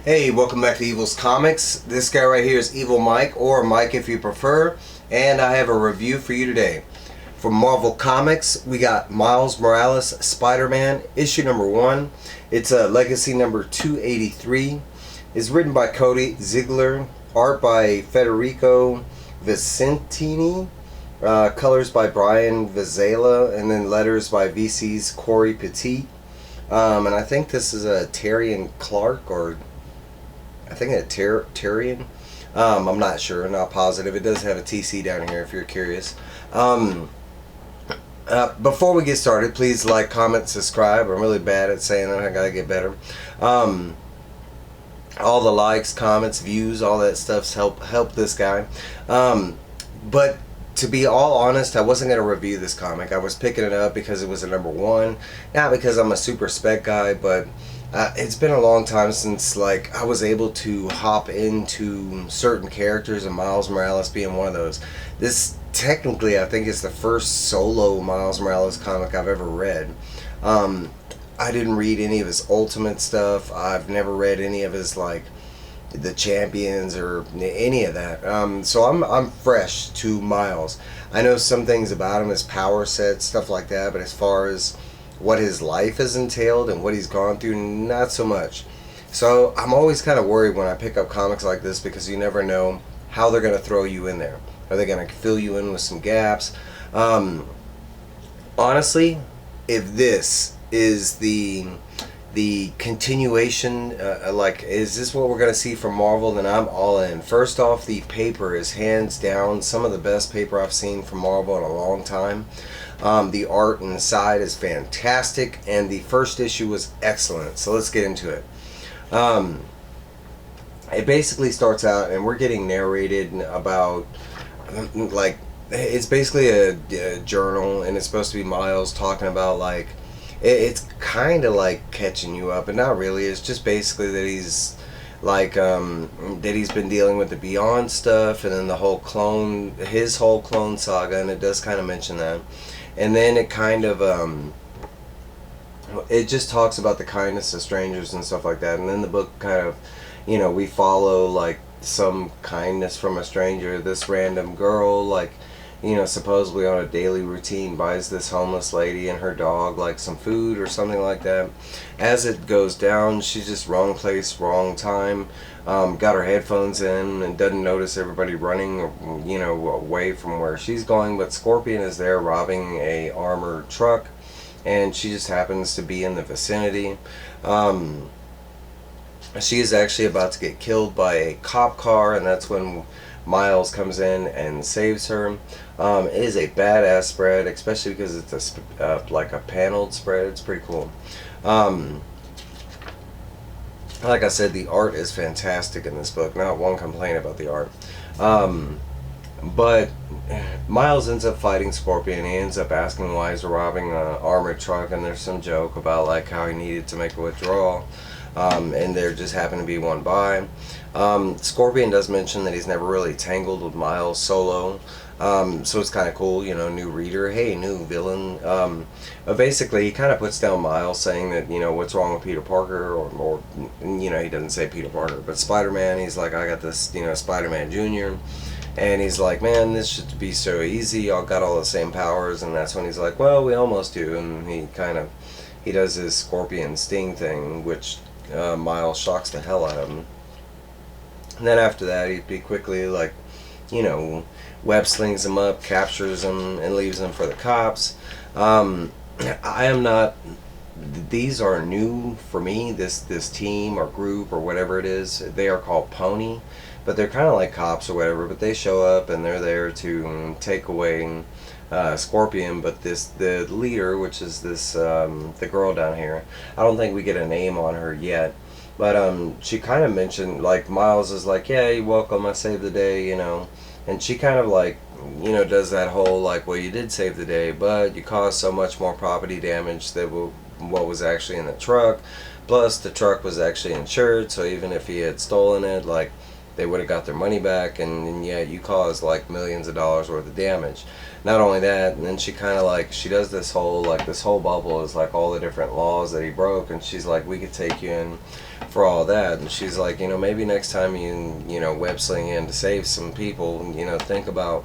Hey, welcome back to Evil's Comics. This guy right here is Evil Mike, or Mike if you prefer, and I have a review for you today. From Marvel Comics, we got Miles Morales Spider-Man, issue number 1. It's Legacy number 283. It's written by Cody, Ziglar, art by Federico Vicentini, colors by Bryan, and then letters by VC's Cory, Petit. And I think this is a Terry and Clark, or I think a Tyrion. I'm not sure, not positive. It does have a TC down here if you're curious. Before we get started, please like, comment, subscribe. I'm really bad at saying that. I gotta get better. All the likes, comments, views, all that stuff's help this guy. But to be all honest, I wasn't going to review this comic. I was picking it up because it was a number 1. Not because I'm a super spec guy, but it's been a long time since I was able to hop into certain characters, and Miles Morales being one of those. This technically, I think, is the first solo Miles Morales comic I've ever read. I didn't read any of his Ultimate stuff. I've never read any of his the Champions or any of that. So I'm fresh to Miles. I know some things about him, his power set, stuff like that, but as far as what his life has entailed and what he's gone through, not so much. So I'm always kind of worried when I pick up comics like this, because you never know how they're going to throw you in there. Are they going to fill you in with some gaps? Honestly, if this is the continuation, is this what we're going to see from Marvel, then I'm all in. First off, the paper is hands down some of the best paper I've seen from Marvel in a long time. The art inside is fantastic, and the first issue was excellent. So let's get into it. It basically starts out, and we're getting narrated about, it's basically a journal, and it's supposed to be Miles talking about, it's kind of like catching you up, and not really. It's just basically that he's that he's been dealing with the Beyond stuff, and then his whole clone saga, and it does kind of mention that. And then it kind of it just talks about the kindness of strangers and stuff like that. And then the book kind of, we follow some kindness from a stranger. This random girl, supposedly on a daily routine, buys this homeless lady and her dog some food or something like that. As it goes down, she's just wrong place, wrong time. Got her headphones in and doesn't notice everybody running away from where she's going, but Scorpion is there robbing a armored truck, and she just happens to be in the vicinity. She is actually about to get killed by a cop car, and that's when Miles comes in and saves her. It is a badass spread, especially because it's a paneled spread. It's pretty cool. Like I said, the art is fantastic in this book. Not one complaint about the art. But Miles ends up fighting Scorpion. He ends up asking why he's robbing an armored truck, and there's some joke about how he needed to make a withdrawal. And there just happened to be one by. Scorpion does mention that he's never really tangled with Miles solo. So it's kind of cool, new reader, hey, new villain. But basically, he kind of puts down Miles, saying that, what's wrong with Peter Parker, or he doesn't say Peter Parker, but Spider-Man. He's like, I got this, Spider-Man Jr., and he's like, man, this should be so easy, y'all got all the same powers. And that's when he's like, well, we almost do. And he does his Scorpion Sting thing, which Miles shocks the hell out of him. And then after that, he quickly, web slings him up, captures him, and leaves him for the cops. I am not... These are new for me, this team or group or whatever it is. They are called Pony, but they're kind of like cops or whatever, but they show up and they're there to take away Scorpion. But the leader, which is this the girl down here, I don't think we get a name on her yet, but she kind of mentioned, Miles is like, yeah, you're welcome, I saved the day, and she kind of does that whole well, you did save the day, but you caused so much more property damage than what was actually in the truck. Plus the truck was actually insured, so even if he had stolen it, they would have got their money back, and yeah, you caused like millions of dollars worth of damage. Not only that, and then she kind of like, she does this whole, like, this whole bubble is like all the different laws that he broke, and she's like, we could take you in for all that. And she's like, maybe next time you web sling in to save some people, think about,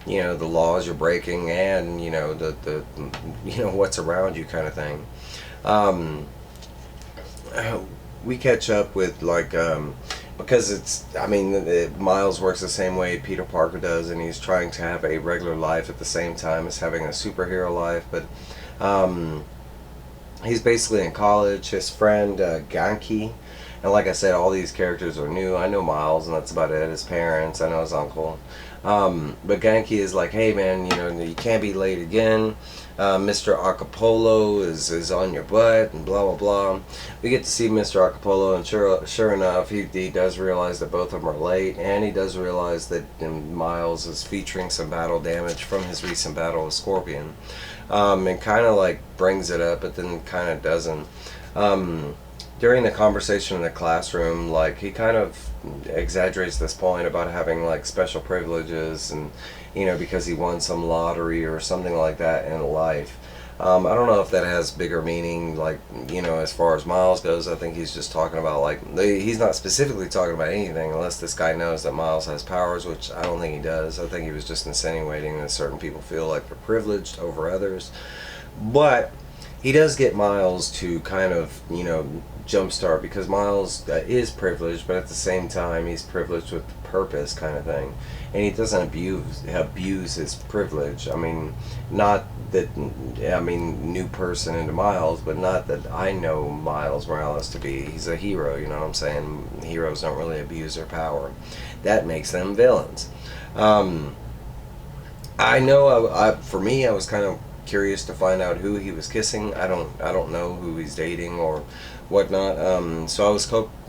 the laws you're breaking, and the what's around you, kind of thing. We catch up with, like, because Miles works the same way Peter Parker does, and he's trying to have a regular life at the same time as having a superhero life. But he's basically in college. His friend Genki, and like I said, all these characters are new. I know Miles, and that's about it. His parents, I know his uncle. But Genki is like, hey man, you can't be late again. Mr. Acapulco is on your butt, and blah blah blah. We get to see Mr. Acapulco, and sure enough, he does realize that both of them are late, and he does realize that Miles is featuring some battle damage from his recent battle with Scorpion, and kind of like brings it up, but then kind of doesn't. During the conversation in the classroom, like, he kind of exaggerates this point about having like special privileges, and because he won some lottery or something like that in life. I don't know if that has bigger meaning, like, as far as Miles goes. I think he's just talking about, like, he's not specifically talking about anything unless this guy knows that Miles has powers, which I don't think he does. I think he was just insinuating that certain people feel like they're privileged over others. But he does get Miles to kind of, jumpstart, because Miles is privileged, but at the same time he's privileged with purpose, kind of thing, and he doesn't abuse his privilege. Not that, new person into Miles, but not that I know Miles Morales to be. He's a hero, you know what I'm saying? Heroes don't really abuse their power. That makes them villains. I know, for me, I was kind of curious to find out who he was kissing. I don't know who he's dating or whatnot. So I was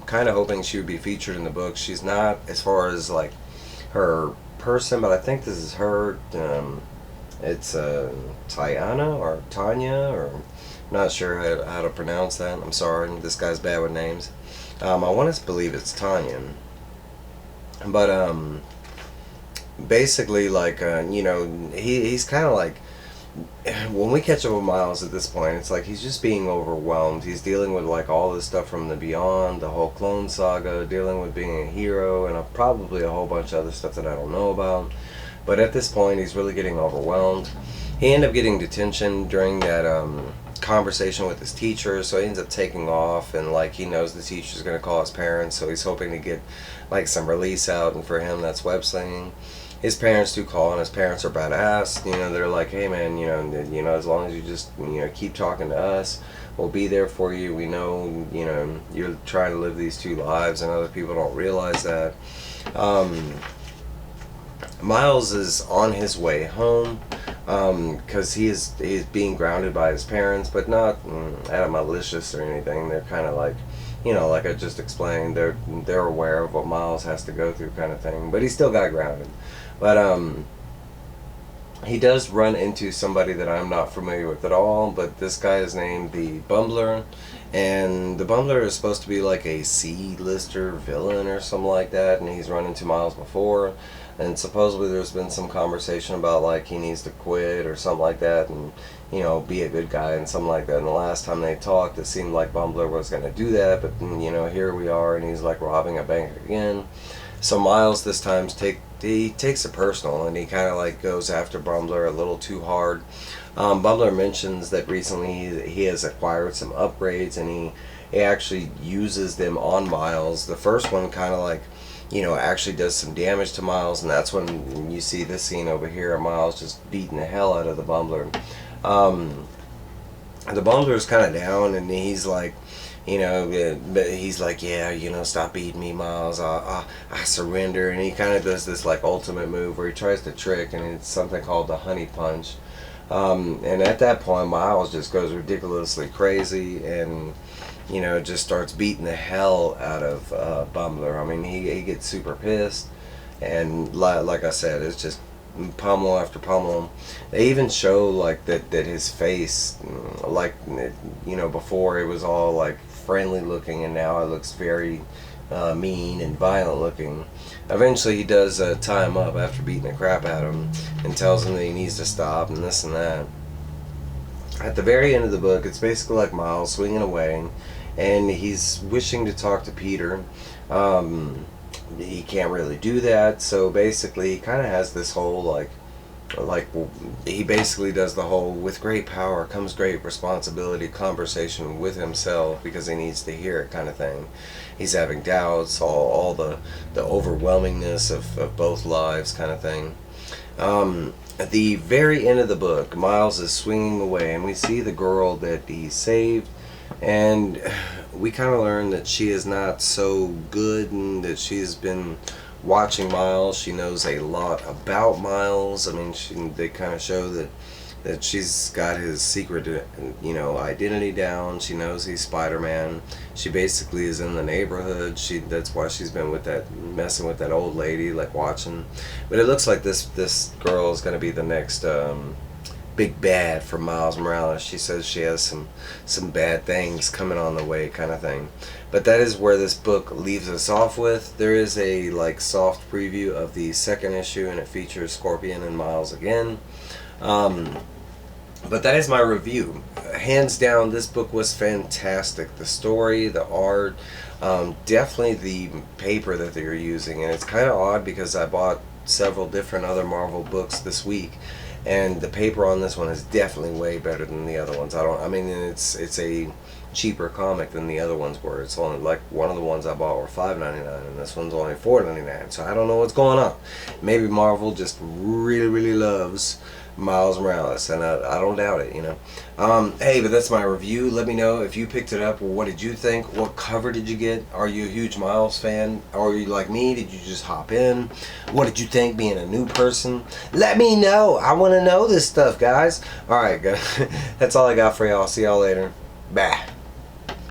kind of hoping she would be featured in the book. She's not, as far as like her person, but I think this is her. It's Tiana or Tanya, or I'm not sure how to pronounce that. I'm sorry, this guy's bad with names. I want to believe it's Tanya, but basically, like, he's kind of like, when we catch up with Miles at this point, it's like he's just being overwhelmed. He's dealing with like all this stuff from the Beyond, the whole clone saga, dealing with being a hero, and probably a whole bunch of other stuff that I don't know about. But at this point, he's really getting overwhelmed. He ended up getting detention during that conversation with his teacher, so he ends up taking off, and like, he knows the teacher's going to call his parents, so he's hoping to get like some release out, and for him that's web slinging. His parents do call, and his parents are badass. They're like, hey man, as long as you just keep talking to us, we'll be there for you. We know you're trying to live these two lives, and other people don't realize that. Miles is on his way home, because he is being grounded by his parents, but not out of malicious or anything. They're kind of like, like I just explained, they're aware of what Miles has to go through, kind of thing. But he still got grounded. But he does run into somebody that I'm not familiar with at all. But this guy is named the Bumbler, and the Bumbler is supposed to be like a C-lister villain or something like that. And he's run into Miles before, and supposedly there's been some conversation about like he needs to quit or something like that, and be a good guy and something like that. And the last time they talked, it seemed like Bumbler was going to do that, but here we are, and he's like robbing a bank again. So Miles this time he takes it personal, and he kind of like goes after Bumbler a little too hard. Bumbler mentions that recently he has acquired some upgrades, and he actually uses them on Miles. The first one kind of like, actually does some damage to Miles, and that's when you see this scene over here of Miles just beating the hell out of the Bumbler. The Bumbler's kind of down, and he's like, but he's like, yeah, stop beating me, Miles. I surrender. And he kind of does this like ultimate move where he tries to trick, and it's something called the honey punch. And at that point, Miles just goes ridiculously crazy, and just starts beating the hell out of Bumbler. He gets super pissed, and like I said, it's just pummel after pummel. They even show like that his face, like before it was all like friendly looking, and now it looks very, mean and violent looking. Eventually he does tie him up after beating the crap out of him and tells him that he needs to stop and this and that. At the very end of the book, it's basically like Miles swinging away, and he's wishing to talk to Peter. He can't really do that, so basically he kind of has this whole like he basically does the whole with great power comes great responsibility conversation with himself, because he needs to hear it kind of thing. He's having doubts, all the overwhelmingness of both lives kind of thing. At the very end of the book, Miles is swinging away, and we see the girl that he saved, and we kind of learn that she is not so good, and that she's been watching Miles. She knows a lot about Miles. I mean, they kind of show that she's got his secret, identity down. She knows he's Spider-Man. She basically is in the neighborhood. That's why she's been messing with that old lady, like watching. But it looks like this girl is going to be the next big bad for Miles Morales. She says she has some bad things coming on the way, kind of thing. But that is where this book leaves us off with. There is a soft preview of the second issue, and it features Scorpion and Miles again. But that is my review. Hands down, this book was fantastic. The story, the art, definitely the paper that they're using. And it's kind of odd because I bought several different other Marvel books this week, and the paper on this one is definitely way better than the other ones. It's a cheaper comic than the other ones were. It's only like one of the ones I bought were $5.99, and this one's only $4.99. So I don't know what's going on. Maybe Marvel just really, really loves Miles Morales, and I don't doubt it, Hey, but that's my review. Let me know if you picked it up. What did you think? What cover did you get? Are you a huge Miles fan? Or are you like me? Did you just hop in? What did you think being a new person? Let me know. I want to know this stuff, guys. Alright, guys. That's all I got for y'all. See y'all later. Bye.